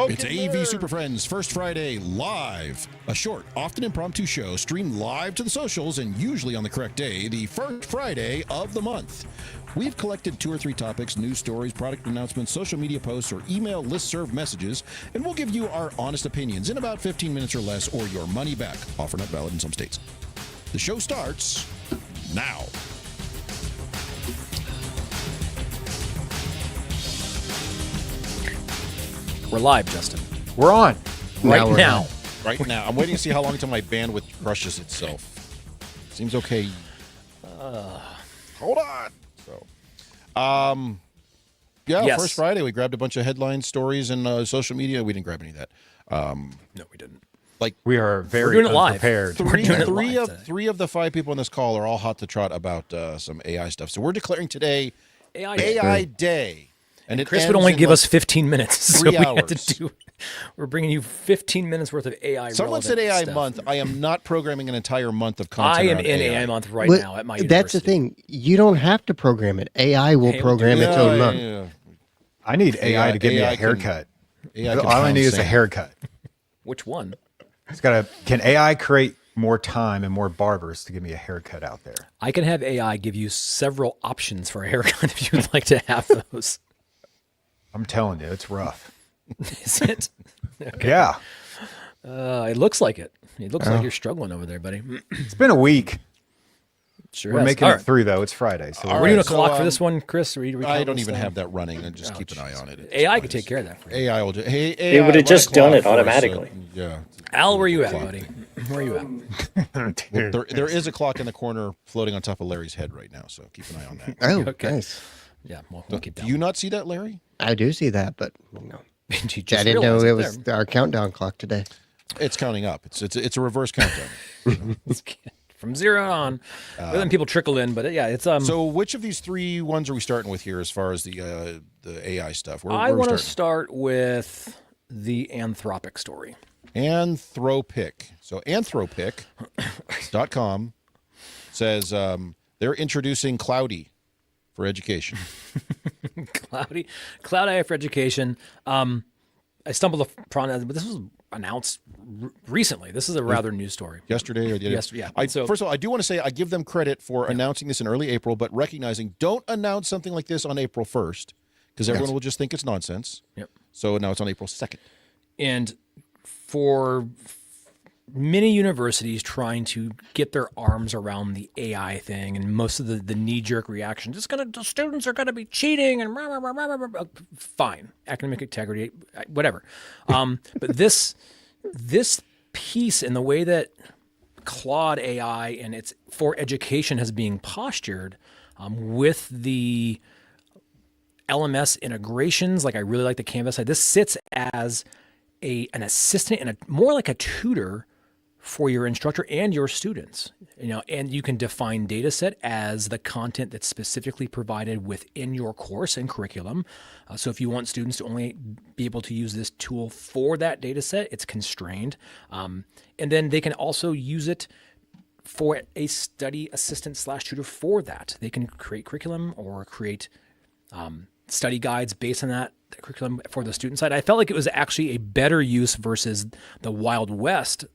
It's AV SuperFriends First Friday Live, a short, often impromptu show streamed live to the socials and usually on the correct day, the first Friday of the month. We've collected 2 or 3 topics, news stories, product announcements, social media posts, or email listserv messages, and we'll give you our honest opinions in about 15 minutes or less, or your money back. Offer not valid in some states. The show starts now. We're live, Justin. We're on. Right now. Right now. I'm waiting to see how long until my bandwidth crushes itself. Seems okay. Hold on. So, Yes. First Friday, we grabbed a bunch of headline stories and social media. We didn't grab any of that. No, we didn't. We are very doing it live. unprepared. Three of the 5 people on this call are all hot to trot about some AI stuff. So we're declaring today AI Day. And Chris would only give us 15 minutes. So 3 we had hours. to do. We're bringing you 15 minutes worth of AI. Someone said AI stuff. month. I am not programming an entire month of content. I am on in AI AI month right now at my university. That's the thing. You don't have to program it. AI will program its own month. Yeah. I need AI to give me a haircut. All I need is a haircut. Which one? It's got to. Can AI create more time and more barbers to give me a haircut out there? I can have AI give you several options for a haircut if you would like to have those. I'm telling you, it's rough. Is it? Okay. Yeah. It looks like it. It looks like you're struggling over there, buddy. It's been a week. Sure We're has. making All it right. through, though. It's Friday. So We're doing a so, clock for this one, Chris? I don't even have that running, and just keep an eye on it. It's AI fine. could take care of that for you. AI will do. Hey, It AI, would have run just a done clock it for us, automatically. yeah. Al, where are you at, Clock. buddy? Where are you at? There is a clock in the corner floating on top of Larry's head right now, so keep an eye on that. Oh, Okay. nice. Yeah, we'll keep Do that. you not see that, Larry? I do see that, but no. You I just didn't know realized it was there. our countdown clock today. It's counting up. It's a reverse countdown. From 0 on. We're letting people trickle in, but yeah, it's So, which of these 3 ones are we starting with here, as far as the AI stuff? Where I are we want to starting? start with the Anthropic story. Anthropic. So anthropic.com says they're introducing Cloudy for education. Cloud AI for education. I stumbled upon it, but this was announced recently. This is a rather new story. Yesterday or the other. Yesterday, yeah. First of all, I do want to say I give them credit for announcing this in early April, but recognizing don't announce something like this on April 1st because everyone will just think it's nonsense. Yep. So now it's on April 2nd. And for many universities trying to get their arms around the AI thing, and most of the knee-jerk reaction, the students are going to be cheating and rah, rah, rah, rah, rah, rah. Fine, academic integrity, whatever. But this piece and the way that Claude AI and its for education has being postured with the LMS integrations, like I really like the Canvas side. This sits as an assistant and more like a tutor for your instructor and your students, and you can define data set as the content that's specifically provided within your course and curriculum. So if you want students to only be able to use this tool for that data set, it's constrained. And then they can also use it for a study assistant / tutor for that. They can create curriculum or create study guides based on that curriculum for the student side. I felt like it was actually a better use versus the Wild West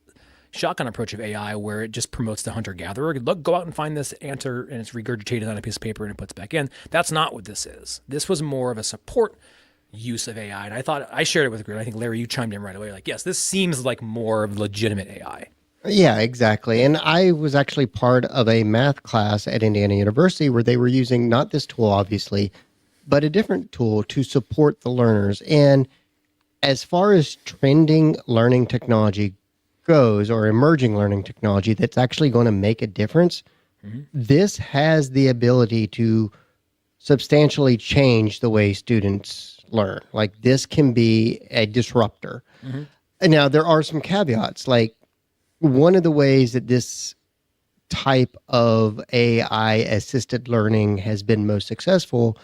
shotgun approach of AI, where it just promotes the hunter-gatherer. Look, go out and find this answer, and it's regurgitated on a piece of paper and it puts back in. That's not what this is. This was more of a support use of AI, and I thought I shared it with a group. I think Larry, you chimed in right away, like, yes, this seems like more of legitimate AI. Yeah, exactly. And I was actually part of a math class at Indiana University where they were using not this tool, obviously, but a different tool to support the learners. And as far as trending learning technology goes, or emerging learning technology that's actually going to make a difference, this has the ability to substantially change the way students learn. Like, this can be a disruptor. And now there are some caveats. Like, one of the ways that this type of AI assisted learning has been most successful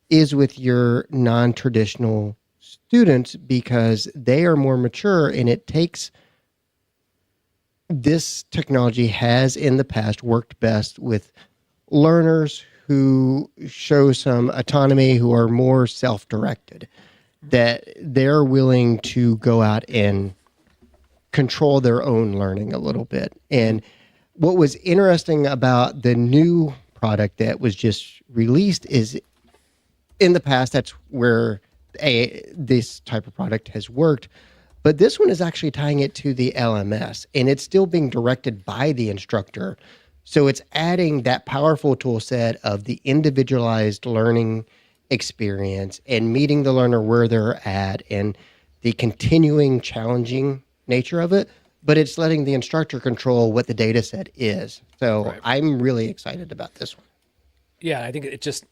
is with your non-traditional students, because they are more mature, and it takes, this technology has in the past worked best with learners who show some autonomy, who are more self-directed, that they're willing to go out and control their own learning a little bit. And what was interesting about the new product that was just released is in the past, that's where this type of product has worked. But this one is actually tying it to the LMS, and it's still being directed by the instructor. So it's adding that powerful tool set of the individualized learning experience and meeting the learner where they're at and the continuing challenging nature of it. But it's letting the instructor control what the data set is. So Right. I'm really excited about this one. Yeah, I think it just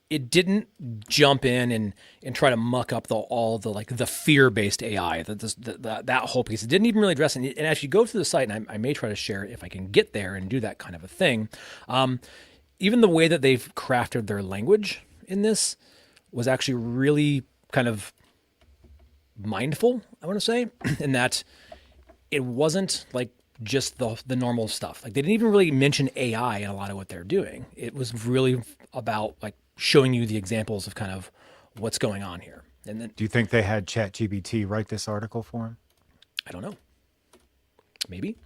it didn't jump in and try to muck up all the like the fear-based AI, that whole piece. It didn't even really address it. And as you go through the site, and I may try to share it if I can get there and do that kind of a thing. Even the way that they've crafted their language in this was actually really kind of mindful, I want to say, in that it wasn't like just the normal stuff. Like they didn't even really mention AI in a lot of what they're doing. It was really about like showing you the examples of kind of what's going on here. And then Do you think they had ChatGPT write this article for him? I don't know, maybe,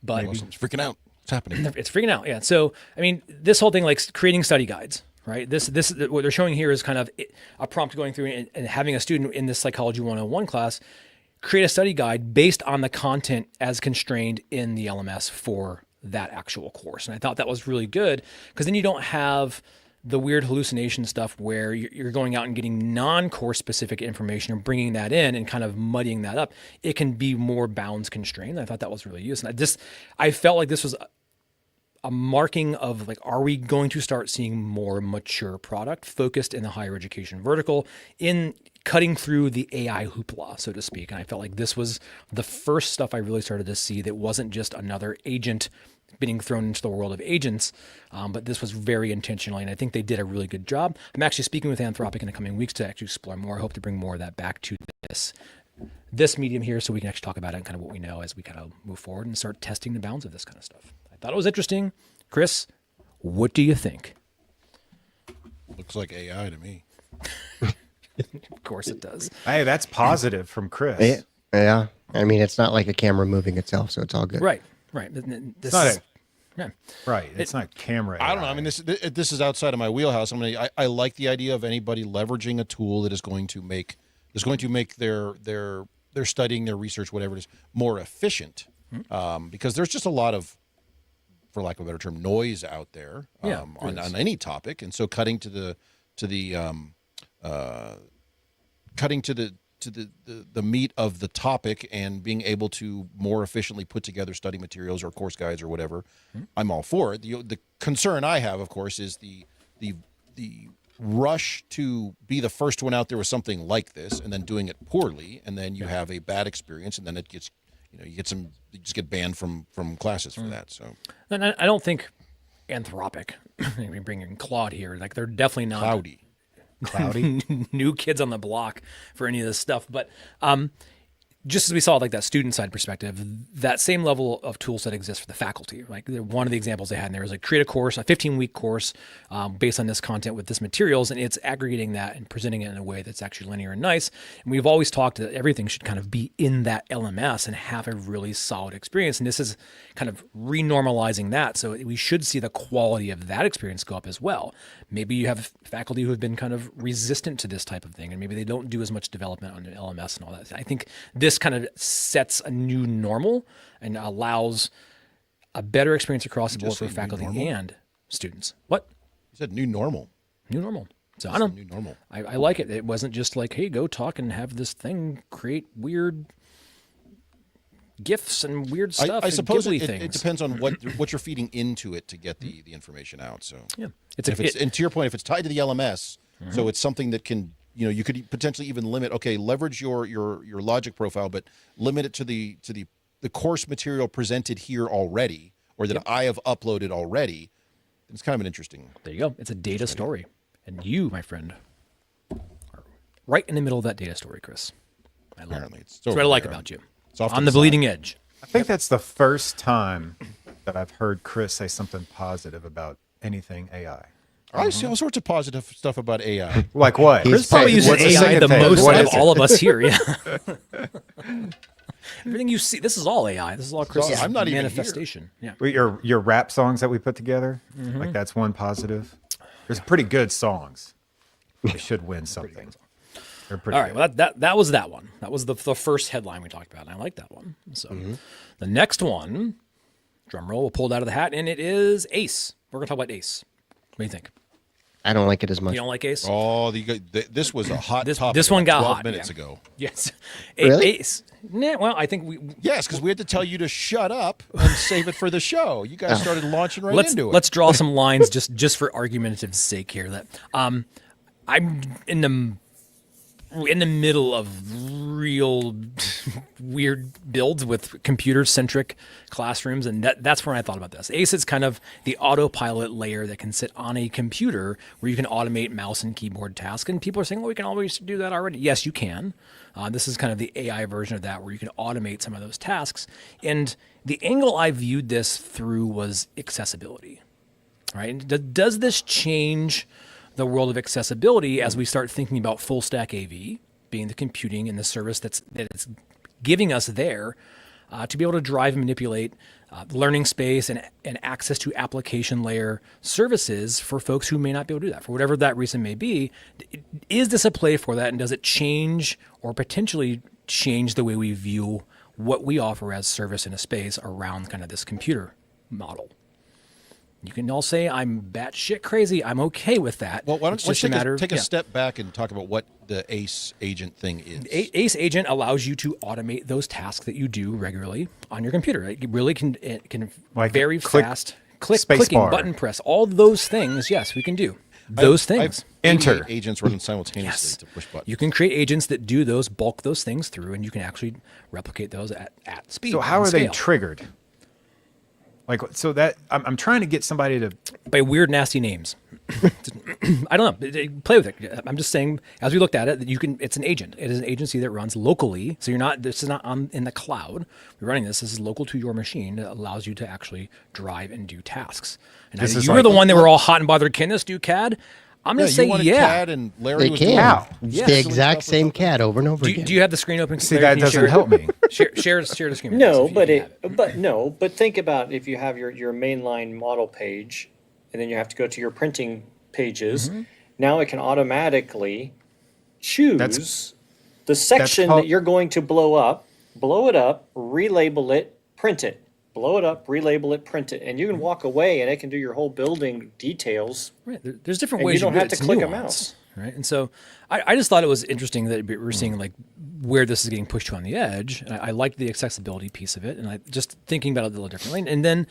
but It's freaking out. What's happening? it's freaking out. Yeah. So, I mean, this whole thing, like creating study guides, right? This what they're showing here is kind of a prompt going through and having a student in this Psychology 101 class create a study guide based on the content as constrained in the LMS for that actual course. And I thought that was really good because then you don't have the weird hallucination stuff where you're going out and getting non-course specific information and bringing that in and kind of muddying that up. It can be more bounds constrained. I thought that was really useful. I felt like this was a marking of like, are we going to start seeing more mature product focused in the higher education vertical in cutting through the AI hoopla, so to speak? And I felt like this was the first stuff I really started to see that wasn't just another agent being thrown into the world of agents, but this was very intentionally, and I think they did a really good job. I'm actually speaking with Anthropic in the coming weeks to actually explore more. I hope to bring more of that back to this medium here so we can actually talk about it and kind of what we know as we kind of move forward and start testing the bounds of this kind of stuff. I thought it was interesting. Chris, what do you think? Looks like AI to me. Of course it does. Hey, that's positive from Chris. Yeah. I mean, it's not like a camera moving itself, so it's all good. Right. This It's not is- a, yeah. right. It's not camera. I don't know. I AI. mean, this is outside of my wheelhouse. I like the idea of anybody leveraging a tool that is going to make their studying, their research, whatever it is, more efficient. Because there's just a lot of, for lack of a better term, noise out there on any topic, and so cutting to the meat of the topic and being able to more efficiently put together study materials or course guides or whatever, I'm all for it. The concern I have, of course, is the rush to be the first one out there with something like this and then doing it poorly, and then you have a bad experience, and then it gets, you just get banned from classes for that. So, And I don't think Anthropic, I mean, bringing Claude here, like they're definitely not Cloudy. new kids on the block for any of this stuff. But just as we saw, like that student side perspective, that same level of tools that exist for the faculty. Like one of the examples they had in there was like create a course, a 15-week course based on this content with this materials, and it's aggregating that and presenting it in a way that's actually linear and nice. And we've always talked that everything should kind of be in that LMS and have a really solid experience. And this is kind of renormalizing that. So we should see the quality of that experience go up as well. Maybe you have faculty who have been kind of resistant to this type of thing, and maybe they don't do as much development on an LMS and all that. I think this kind of sets a new normal and allows a better experience across the board for faculty and students. What? you said new normal. New normal. So I don't. New normal. I like it. It wasn't just like, hey, go talk and have this thing create weird GIFs and weird stuff. I suppose and it depends on what you're feeding into it to get the information out. So Yeah, and to your point, if it's tied to the LMS, so it's something that can, you could potentially even limit. Okay, leverage your logic profile, but limit it to the course material presented here already, or that I have uploaded already. It's kind of an interesting. There you go. It's a data story, and you, my friend, are right in the middle of that data story, Chris. I love Apparently, it. it's That's what I like about you. It's off to On the the bleeding edge. I think that's the first time that I've heard Chris say something positive about anything AI. I see all sorts of positive stuff about AI. Like what? He's Chris probably uses What's the AI second the thing? most What of is it? all of us here. Yeah. Everything you see, this is all AI. This is all Chris's I'm not even here. manifestation. Yeah. Your rap songs that we put together, like that's one positive. There's pretty good songs. They should win something. They're pretty All right. good. Well, that was that one. That was the first headline we talked about. And I like that one. So the next one, drum roll, we'll pull it out of the hat, and it is ACE. We're going to talk about ACE. What do you think? I don't like it as much. You don't like ACE? Oh, this was a hot topic. This one got 12 hot, minutes yeah. ago. Yes. Really? ACE. Nah, well, I think we. Yes, because we had to tell you to shut up and save it for the show. You guys started launching right into it. Let's draw some lines just for argumentative sake here. That I'm in the middle of real weird builds with computer-centric classrooms, and that's when I thought about this. ACE is kind of the autopilot layer that can sit on a computer where you can automate mouse and keyboard tasks. And people are saying, well, we can always do that already. Yes, you can. This is kind of the AI version of that where you can automate some of those tasks. And the angle I viewed this through was accessibility. Right? Does this change the world of accessibility as we start thinking about full stack AV being the computing and the service that it's giving us there to be able to drive and manipulate learning space and access to application layer services for folks who may not be able to do that for whatever that reason may be? Is this a play for that, and does it change or potentially change the way we view what we offer as service in a space around kind of this computer model? You can all say I'm batshit crazy. I'm okay with that. Well, why don't you It's just just take a step back and talk about what the ACE agent thing is? ACE agent allows you to automate those tasks that you do regularly on your computer. It really can Like very click, fast space clicking, bar. button press, all those things. Yes, we can do those things. Enter. Agents running simultaneously Yes. to push buttons. You can create agents that do those, bulk those things through, and you can actually replicate those at speed. So how and are they scale. triggered? Like, so that I'm trying to get somebody to. By weird, nasty names. I don't know. Play with it. I'm just saying, as we looked at it, that you can. It's an agent. It is an agency that runs locally. So you're not. This is not in the cloud. We're running this. This is local to your machine. That allows you to actually drive and do tasks. And This is you were like- the one that were all hot and bothered. Can this do CAD? I'm Yeah, gonna you say wanted yeah. CAD and Larry They was can. doing How? Yeah. The exact same CAD over and over Do again. you have the screen open? See, Larry, that can you doesn't help me. Share the screen. No, with us if but you have it. but think about if you have your mainline model page, and then you have to go to your printing pages. Now it can automatically choose the section called- that you're going to blow it up, relabel it, print it. Blow it up, relabel it, print it, and you can walk away, and it can do your whole building details. Right. There's different And ways you don't do it. have to It's click a nuance, mouse. right? And so I just thought it was interesting that we're seeing like where this is getting pushed to on the edge. And I liked the accessibility piece of it, and I just thinking about it a little differently. And then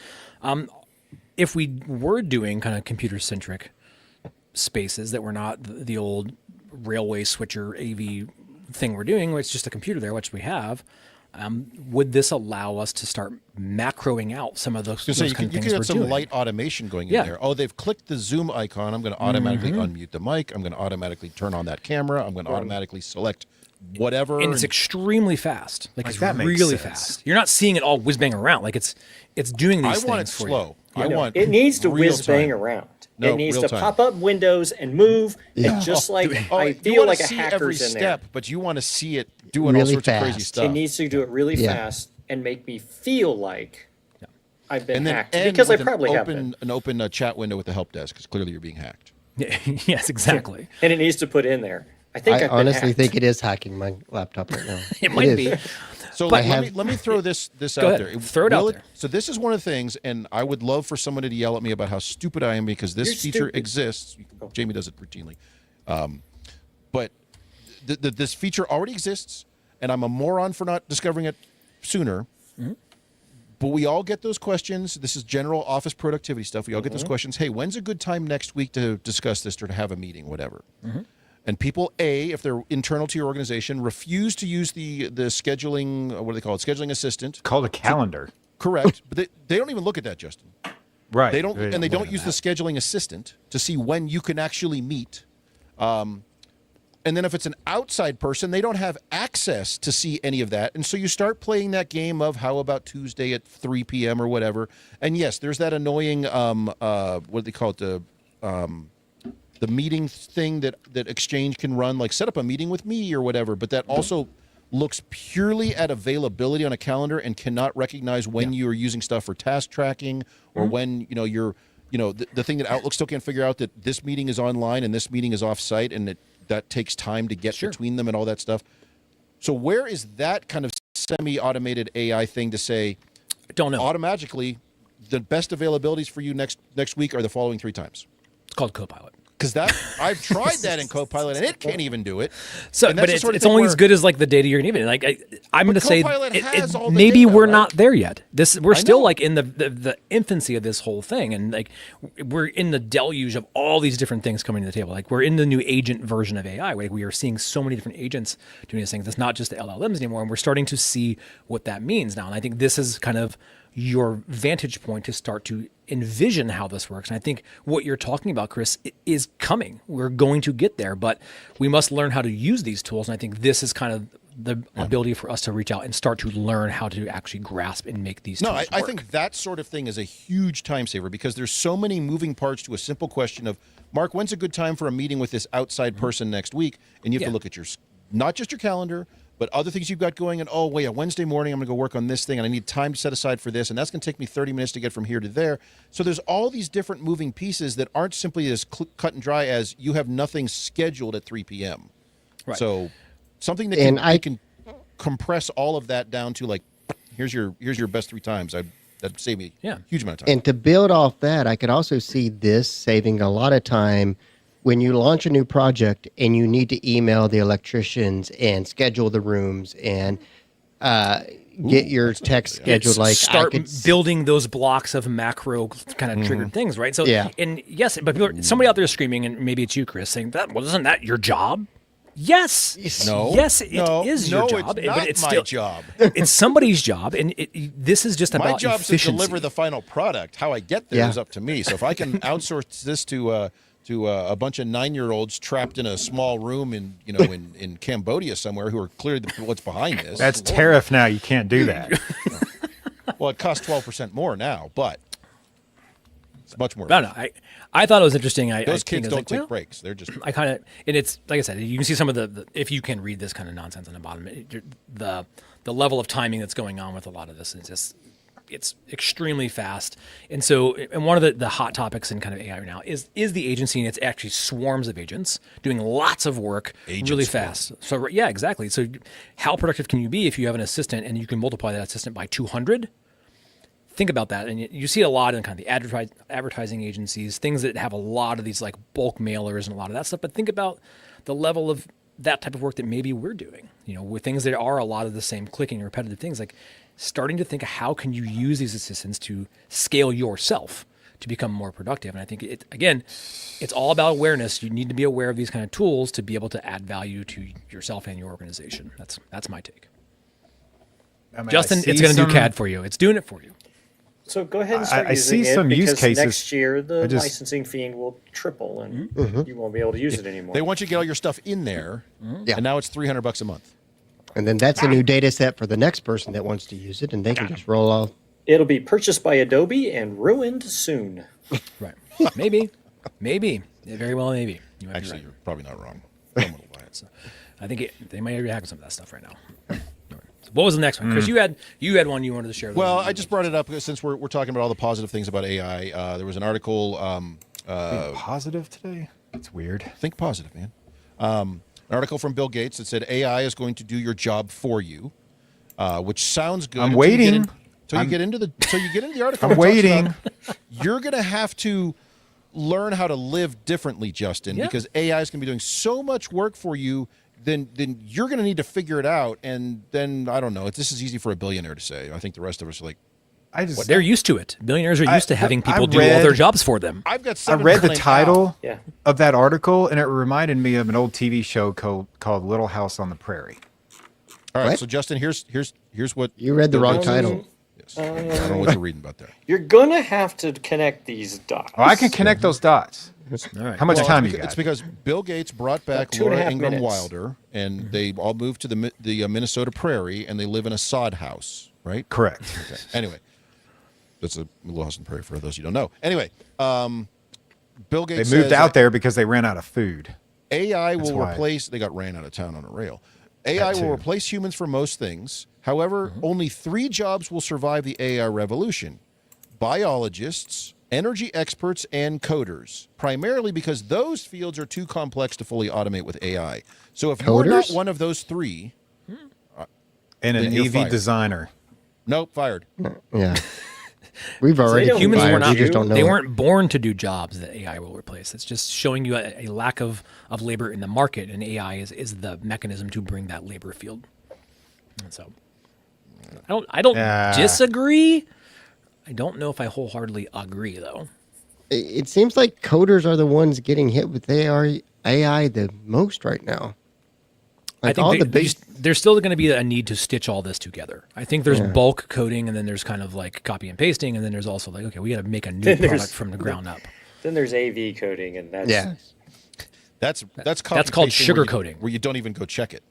if we were doing kind of computer centric spaces that were not the old railway switcher AV thing we're doing, where it's just a computer there, which we have. Would this allow us to start macroing out some of those, So those you kind could of things have we're some doing? light automation going in Yeah. there. Oh, they've clicked the Zoom icon. I'm going to automatically unmute the mic. I'm going to automatically turn on that camera. I'm going to automatically select whatever. And it's extremely fast. Like it's that makes really sense. fast. You're not seeing it all whiz bang around. Like it's doing I these want it things for slow. you. I No, want it needs to real whiz bang time. around. No, it needs real to time. pop up windows and move. Yeah. And just like Oh, I you feel wanna like a see every hacker's in there. step, but you want to see it doing all Really sorts of crazy fast. stuff. It needs to do it really Yeah. fast and make me feel like I've been and then hacked end because I with probably have been. an open chat window with the help desk because clearly you're being hacked. Yes, exactly. And it needs to put in there. I think I I've been honestly hacked. think it is hacking my laptop right now. It might is. be. So But- let me throw this Go out ahead. there. Throw it out Will there. So this is one of the things, and I would love for somebody to yell at me about how stupid I am because this You're feature stupid. exists. Jamie does it routinely, but this feature already exists, and I'm a moron for not discovering it sooner. But we all get those questions. This is general office productivity stuff. We all get those questions. Hey, when's a good time next week to discuss this or to have a meeting, whatever? And people, if they're internal to your organization, refuse to use the scheduling, what do they call it? Scheduling assistant. Called a calendar. Correct. But they don't even look at that, Justin. Right. They don't, and they look don't at use that. the scheduling assistant to see when you can actually meet. And And then if it's an outside person, they don't have access to see any of that. And so you start playing that game of how about Tuesday at 3 p.m. or whatever. And yes, there's that annoying, what do they call it? The meeting thing that Exchange can run, like set up a meeting with me or whatever. But that also looks purely at availability on a calendar and cannot recognize when you are using stuff for task tracking or when, you're, the thing that Outlook still can't figure out that this meeting is online and this meeting is off-site and that takes time to get between them and all that stuff. So where is that kind of semi-automated AI thing to say, I don't know, automatically the best availabilities for you next week are the following 3 times? It's called Copilot. Because I've tried that in Copilot and it can't even do it. So, but it's only as good as like the data you're giving. Like I'm going to say, maybe we're not there yet. We're still like in the infancy of this whole thing, and like we're in the deluge of all these different things coming to the table. Like we're in the new agent version of AI. Like we are seeing so many different agents doing these things. It's not just the LLMs anymore, and we're starting to see what that means now. And I think this is kind of your vantage point to start to envision how this works. And I think what you're talking about, Chris, is coming. We're going to get there, but we must learn how to use these tools. And I think this is kind of the ability for us to reach out and start to learn how to actually grasp and make these tools work. I think that sort of thing is a huge time saver because there's so many moving parts to a simple question of, Mark, when's a good time for a meeting with this outside person next week? And you have to look at not just your calendar, but other things you've got going, and Wednesday morning I'm going to go work on this thing, and I need time to set aside for this, and that's going to take me 30 minutes to get from here to there. So there's all these different moving pieces that aren't simply as cut and dry as you have nothing scheduled at 3 p.m. Right. So something that can compress all of that down to like, here's your best 3 times. That'd save me a huge amount of time. And to build off that, I could also see this saving a lot of time when you launch a new project and you need to email the electricians and schedule the rooms and get your text scheduled. Like start building those blocks of macro kind of triggered things, right? So, and yes, but somebody out there is screaming, and maybe it's you, Chris, saying that. Well, isn't that your job? Yes. No. Yes, it is your job. It's not but it's my still, job. It's somebody's job, and this is just about my job efficiency. To deliver the final product. How I get there is up to me. So if I can outsource this to a bunch of 9-year-olds trapped in a small room in Cambodia somewhere who are clearly what's behind this. That's tariff now. You can't do that. Well, it costs 12% more now, but it's much more. No, I thought it was interesting. Those kids don't take breaks. They're just. I kind of, and it's like I said, you can see some of the if you can read this kind of nonsense on the bottom, the level of timing that's going on with a lot of this is just. It's extremely fast. And so, and one of the hot topics in kind of AI right now is the agency, and it's actually swarms of agents doing lots of work really fast. So yeah, exactly. So how productive can you be if you have an assistant and you can multiply that assistant by 200? Think about that. And you see a lot in kind of the advertising agencies, things that have a lot of these like bulk mailers and a lot of that stuff. But think about the level of that type of work that maybe we're doing, with things that are a lot of the same clicking repetitive things, like starting to think of how can you use these assistants to scale yourself to become more productive. And I think it's all about awareness. You need to be aware of these kind of tools to be able to add value to yourself and your organization. That's my take. Justin, it's going to do CAD for you. It's doing it for you. So go ahead and start using it because next year the licensing fee will triple and you won't be able to use it anymore. They want you to get all your stuff in there, and now it's $300 a month. And then that's a new data set for the next person that wants to use it, and they can just roll off. It'll be purchased by Adobe and ruined soon. Right. Maybe. Very well, maybe. Actually, you're probably not wrong. Someone will buy it. So I think they might be hacking some of that stuff right now. So what was the next one, Chris? You had one you wanted to share. Well, I just brought it up because since we're talking about all the positive things about AI. There was an article. Positive today? That's weird. Think positive, man. An article from Bill Gates that said AI is going to do your job for you, which sounds good. I'm waiting. Until you get into the article. I'm waiting. You're going to have to learn how to live differently, Justin, because AI is going to be doing so much work for you. Then you're going to need to figure it out. And then, I don't know, this is easy for a billionaire to say. I think the rest of us are like, they're used to it. Billionaires are used to having people do all their jobs for them. I read the title of that article, and it reminded me of an old TV show called Little House on the Prairie. All right, so Justin, here's what you read the wrong title. Yes. I don't know what you're reading about there. You're gonna have to connect these dots. Oh, I can connect those dots. All right. How much time you It's got? because Bill Gates brought back 2.5 Laura Ingram minutes. Wilder, and they all moved to the Minnesota prairie, and they live in a sod house, right? Correct. Okay. Anyway, that's a little house on the prairie for those you don't know. Anyway, Bill They Gates moved says out there because they ran out of food. AI will why. replace. They got ran out of town on a rail. AI That will too. replace humans for most things. However, only 3 jobs will survive the AI revolution: biologists, energy experts, and coders. Primarily because those fields are too complex to fully automate with AI. So if you're not Coders? one of those 3, And an Then you're AV fired. designer. nope, fired. Yeah. We've already don't Humans Fire, were not. We just don't know. They it. weren't born to do jobs that AI will replace. It's just showing you a lack of labor in the market, and AI is the mechanism to bring that labor field. And so, I don't Yeah. disagree. I don't know if I wholeheartedly agree though. It seems like coders are the ones getting hit with AI the most right now. I Like all think the big there's still going to be a need to stitch all this together. I think there's bulk coding, and then there's kind of like copy and pasting, and then there's also like, okay, we got to make a new Then there's- product from the ground up. Then there's AV coding, and that's yeah. That's That's called computation where you- sugarcoating. where you don't even go check it.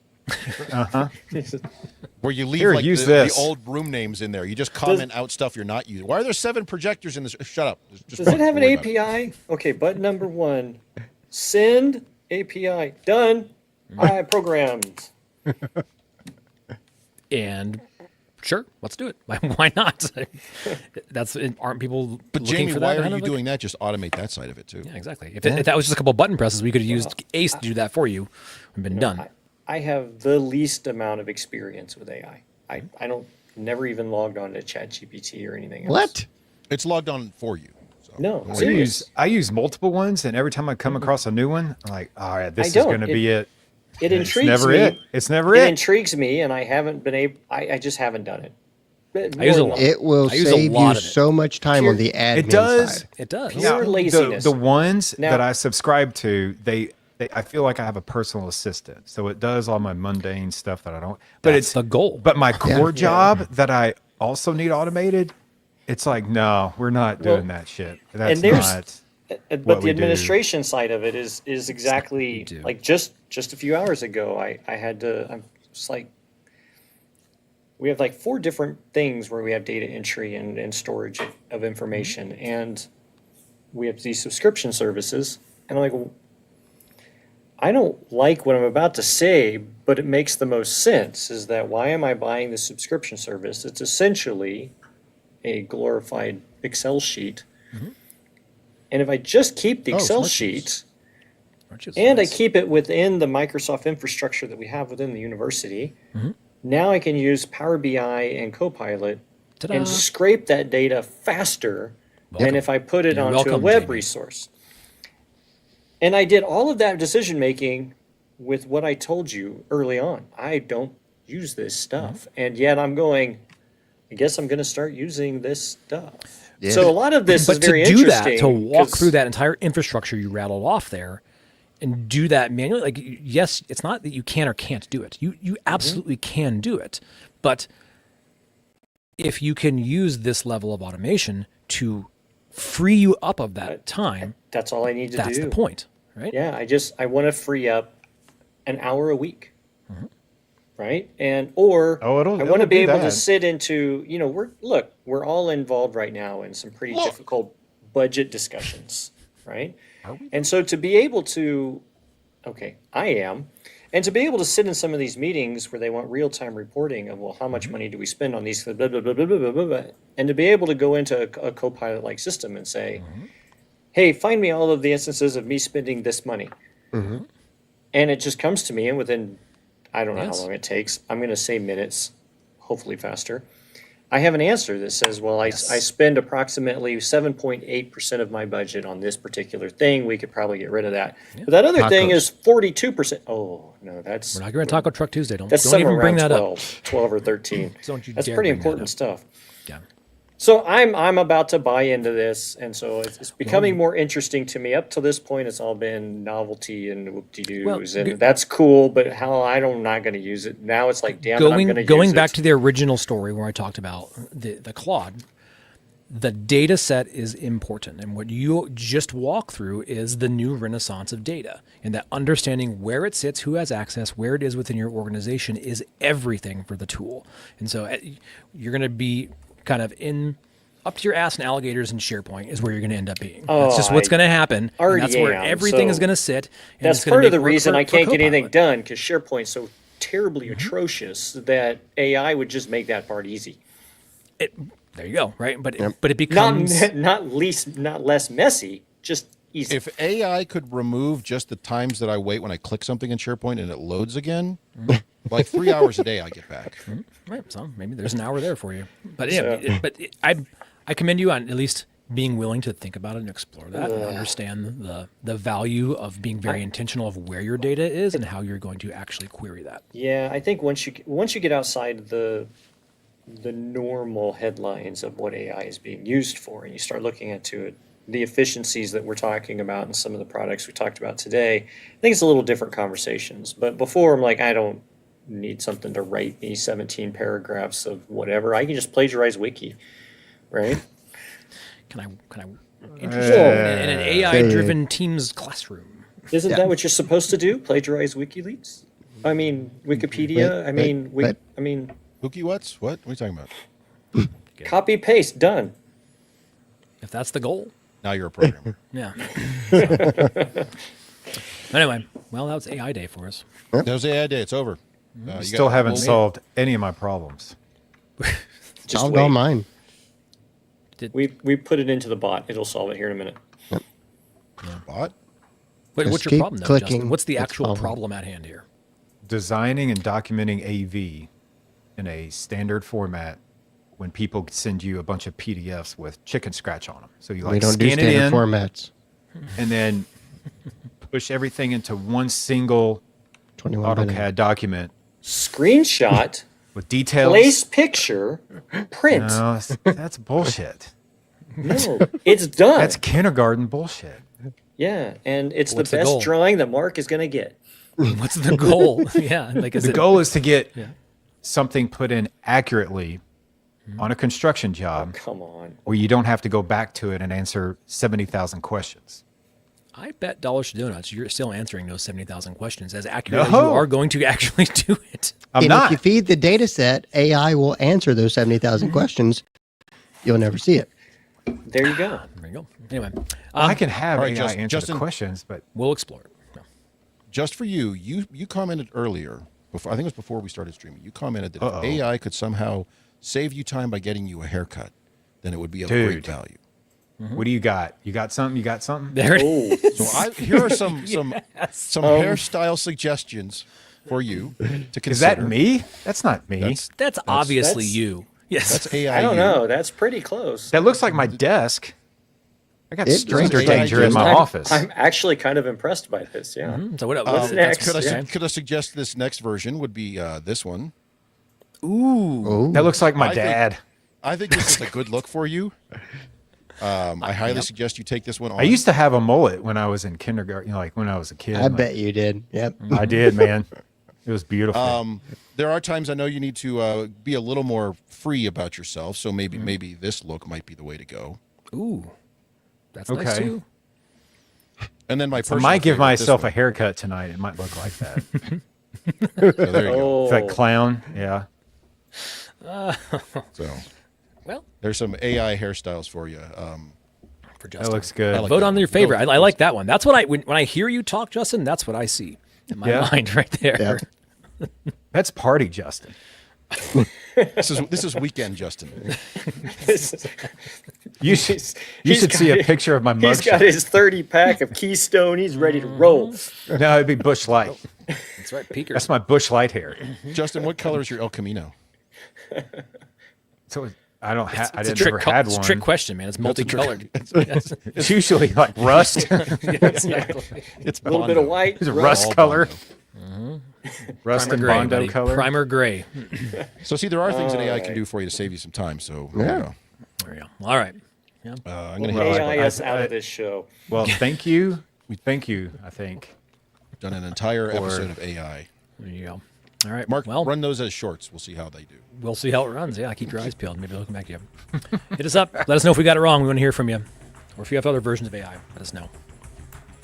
Where you leave Here, like use the this. old room names in there. You just comment out stuff you're not using. Why are there 7 projectors in this? Shut up. Just Does it have an worry about it. API? Okay, button number 1, send API. Done. I programmed. And sure, let's do it. Why not? Aren't people But looking Jamie, for why that? are kind you of like- doing that? Just automate that side of it too. Yeah, exactly. If that was just a couple button presses, we could have used Ace to do that for you and been done. I have the least amount of experience with AI. I don't never even logged on to ChatGPT or anything else. What? It's logged on for you. So. No, I serious. use multiple ones, and every time I come across a new one, I'm like, all right, this is don't. going to be it. It And intrigues it's never me. it. It's never It it. intrigues me, and I haven't been able. I just haven't done it. But I use a more lot. It will I use a save lot you of it. so much time on the admin It does. side. It does. Pure laziness. The ones Now- that I subscribe to, they I feel like I have a personal assistant, so it does all my mundane stuff that I don't. But That's it's the goal. But my core job that I also need automated, it's like, no, we're not doing that shit. That's and there's- not. But what the we do. administration side of it is exactly do. like just a few hours ago. I had to. I'm just like, we have like 4 different things where we have data entry and storage of information, and we have these subscription services. And I'm like, well, I don't like what I'm about to say, but it makes the most sense. Is that why am I buying the subscription service? It's essentially a glorified Excel sheet. And if I just keep the Excel Smart Sheets. sheet Aren't you and I nice? keep it within the Microsoft infrastructure that we have within the university, now I can use Power BI and Copilot Ta-da. and scrape that data faster than if I put it You're onto a welcome, web Jamie. resource. And I did all of that decision making with what I told you early on. I don't use this stuff. And yet I'm going, I guess I'm going to start using this stuff. Yeah. So a lot of this is But to very do that, interesting. to walk 'cause- through that entire infrastructure you rattled off there, and do that manually, like yes, it's not that you can or can't do it. You absolutely can do it, but if you can use this level of automation to free you up of that time, That's all I need to that's do. the point, right? Yeah, I want to free up an hour a week. Right? And or Oh, it'll- I want it'll to be do able that. to sit into, we're all involved right now in some pretty difficult budget discussions, right? And so to be able to I am. And to be able to sit in some of these meetings where they want real-time reporting of, well, how much money do we spend on these, blah, blah, blah, blah, blah, blah, blah, blah, and to be able to go into a Copilot-like system and say, hey, find me all of the instances of me spending this money. And it just comes to me, and within, I don't know Yes. how long it takes, I'm going to say minutes, hopefully faster. I have an answer that says, well, I spend approximately 7.8% of my budget on this particular thing. We could probably get rid of that. But that other thing Tacos. is 42%. Oh, no, that's We're not going to Taco Truck Tuesday. Don't that's don't somewhere even bring around that 12 or 13. Don't you That's dare pretty bring that important up. stuff. up. Yeah. So I'm about to buy into this, and so it's becoming more interesting to me. Up till this point, it's all been novelty and whoop-de-doos, Well, and that's cool. But I'm not going to use it now. It's like, damn it, I'm going to use Going it. back to the original story where I talked about the Claude, the data set is important. And what you just walk through is the new renaissance of data. And that understanding where it sits, who has access, where it is within your organization is everything for the tool. And so you're going to be kind of up to your ass in alligators and SharePoint is where you're going to end up being. That's just what's going to happen. And that's where everything is going to sit. And that's part of the reason I can't get anything done, because SharePoint's so terribly atrocious that AI would just make that part easy. There you go, right? But it becomes not less messy, just easy. If AI could remove just the times that I wait when I click something in SharePoint and it loads again, like 3 hours a day I get back. Right, so maybe there's an hour there for you. But yeah, I commend you on at least being willing to think about it and explore that and understand the value of being very intentional of where your data is and how you're going to actually query that. Yeah, I think once you get outside the normal headlines of what AI is being used for, and you start looking into it, the efficiencies that we're talking about and some of the products we talked about today, I think it's a little different conversations. But before, I'm like, I don't need something to write me 17 paragraphs of whatever. I can just plagiarize Wiki, right? Can I interest you in an AI-driven Teams classroom? Isn't that what you're supposed to do? Plagiarize WikiLeaks? I mean, Wikipedia? I mean... Wookie what's? What? What are you talking about? Copy, paste, done. If that's the goal. Now you're a programmer. Yeah. Anyway, well, that was AI day for us. That was AI day. It's over. You still haven't solved any of my problems. Just Solved wait. all mine. We put it into the bot. It'll solve it here in a minute. Bot? What's Just your keep problem, though, clicking. Justin? What's the It's actual solving. problem at hand here? Designing and documenting AV in a standard format when people send you a bunch of PDFs with chicken scratch on them. So you We don't do scan it standard in formats. and then push everything into one single 21 minutes. AutoCAD document Screenshot, with details. place picture, print. No, that's bullshit. No, it's done. That's kindergarten bullshit. Yeah, and it's What's the the best goal? drawing that Mark is going to get. What's the goal? Yeah, like is The it, goal is to get something put in accurately on a construction job Come on. where you don't have to go back to it and answer 70,000 questions. I bet dollars to donuts you're still answering those 70,000 questions as accurately as you No. are going to actually do it. I'm And not. if you feed the data set, AI will answer those 70,000 questions. You'll never see it. There you go. There you go. Anyway, I can have all right, AI answer Justin- the questions, but we'll explore it. No. Just for you, you commented earlier, before, I think it was before we started streaming, you commented that if AI could somehow save you time by getting you a haircut, then it would be of great Dude. value. what do you got? You got something? You got something? There it Oh, So here are some hairstyle suggestions for you to consider. Is that me? That's not me. That's obviously that's- you. Yes. That's AI. I don't you. know. That's pretty close. that looks like my desk. I got It stranger does. danger in my I'm- office. I'm actually kind of impressed by this. Yeah. So what, What's next? Could I suggest this next version would be this one? That looks like my I think- dad. I think this is a good look for you. I highly suggest you take this one on. I used to have a mullet when I was in kindergarten, like when I was a kid. I bet you did. Yep. I did, man. It was beautiful. There are times I know you need to be a little more free about yourself, so maybe this look might be the way to go. Ooh, that's nice Okay. too. And then my I personal might give favorite, this myself a one. haircut tonight. It might look like that. So there you go. Oh, That clown. Yeah. So Well, there's some AI hairstyles for you. for That Justin. looks good. I like Vote that on one. your favorite. I like that one. That's what when I hear you talk, Justin. That's what I see in my Yeah. mind right there. Yep. That's party, Justin. This is weekend, Justin. You should he's see a got- picture of my He's got mugshot. his 30 pack of Keystone. He's ready to roll. No, it'd be Bush Light. That's right, Peekers. That's my Bush Light hair. Justin, what color is your El Camino? So I don't have. I It's a didn't ever had It's a one. trick question, man. It's multicolored. Yes. It's usually like rust. Exactly. It's A little bit of white. It's a rust. rust color. Bondo. Rust Primer and gray, Bondo buddy. color. Primer gray. So see, there are things that AI can do for you to save you some time. So there you go. There we go. All right. Yeah. I'm gonna Well, hit AI this us out of this show. Well, thank you. Thank you. I think. button. Done an entire Or- episode of AI. There you go. All right. Mark, well, run those as shorts. We'll see how they do. we'll see how it runs. Yeah, keep your eyes peeled. Maybe they'll come back to you. Hit us up. Let us know if we got it wrong. We want to hear from you. Or if you have other versions of AI, let us know.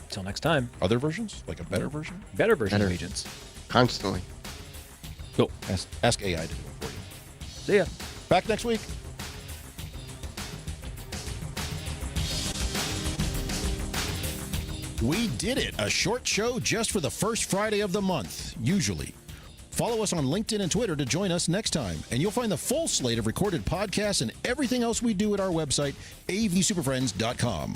Until next time. Other versions? Like a better version? Better version of agents. Constantly. Cool. Ask AI to do it for you. See ya. Back next week. We did it. A short show just for the first Friday of the month, usually. Follow us on LinkedIn and Twitter to join us next time. And you'll find the full slate of recorded podcasts and everything else we do at our website, avsuperfriends.com.